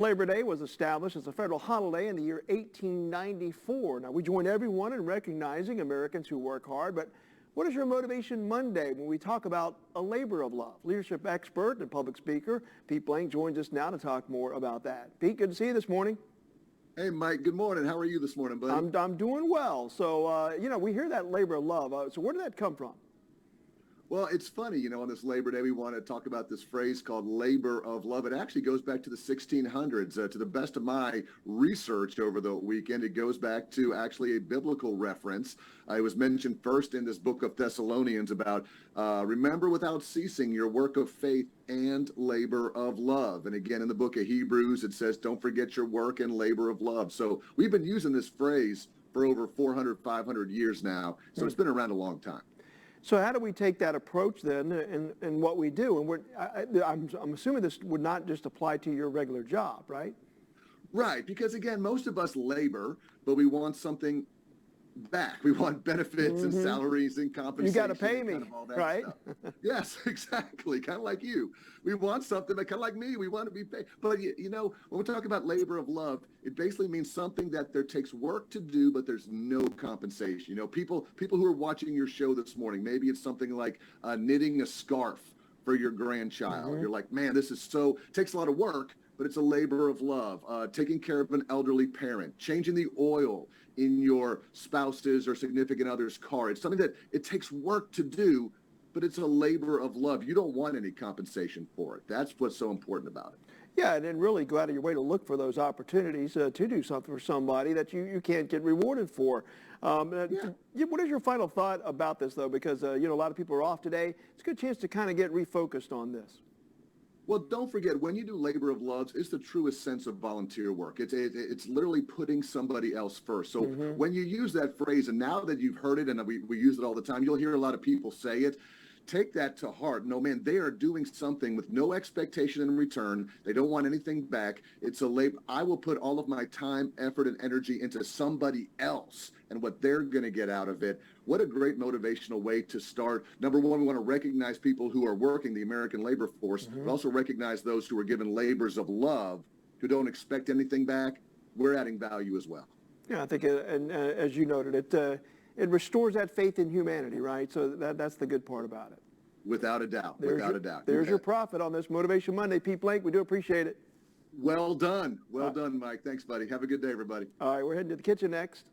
Labor Day was established as a federal holiday in the year 1894. Now, we join everyone in recognizing Americans who work hard, but what is your motivation Monday when we talk about a labor of love? Leadership expert and public speaker Pete Blank joins us now to talk more about that. Pete, good to see you this morning. Hey, Mike, good morning. How are you this morning, buddy? I'm doing well. So, we hear that labor of love. So where did that come from? Well, it's funny, on this Labor Day, we want to talk about this phrase called labor of love. It actually goes back to the 1600s. To the best of my research over the weekend, it goes back to actually a biblical reference. It was mentioned first in this book of Thessalonians about remember without ceasing your work of faith and labor of love. And again, in the book of Hebrews, it says, don't forget your work and labor of love. So we've been using this phrase for over 400, 500 years now. So it's been around a long time. So how do we take that approach then in what we do? And I'm assuming this would not just apply to your regular job, right? Right, because again, most of us labor, but we want something back. We want benefits and salaries and compensation. You got to pay me, all that right? Stuff. Yes, exactly. Kind of like you. We want something, but kind of like me, we want to be paid. But when we talk about labor of love, it basically means something that there takes work to do, but there's no compensation. People who are watching your show this morning, maybe it's something like knitting a scarf for your grandchild. You're like, man, this is takes a lot of work, but it's a labor of love. Taking care of an elderly parent, changing the oil in your spouse's or significant other's car. It's something that it takes work to do, but it's a labor of love. You don't want any compensation for it. That's what's so important about it. Yeah, and then really go out of your way to look for those opportunities to do something for somebody that you can't get rewarded for. What is your final thought about this, though? Because, a lot of people are off today. It's a good chance to kind of get refocused on this. Well, don't forget, when you do labor of love, it's the truest sense of volunteer work. It's literally putting somebody else first. So when you use that phrase, and now that you've heard it and we use it all the time, you'll hear a lot of people say it. Take that to heart. No, man, they are doing something with no expectation in return. They don't want anything back. It's a labor. I will put all of my time, effort, and energy into somebody else and what they're going to get out of it. What a great motivational way to start. Number one, we want to recognize people who are working the American labor force, but also recognize those who are given labors of love, who don't expect anything back. We're adding value as well. Yeah, I think, and as you noted, it restores that faith in humanity, right? So that's the good part about it. Without a doubt. There's your profit on this Motivation Monday. Pete Blank, we do appreciate it. Well done. Well done, Mike. Thanks, buddy. Have a good day, everybody. All right, we're heading to the kitchen next.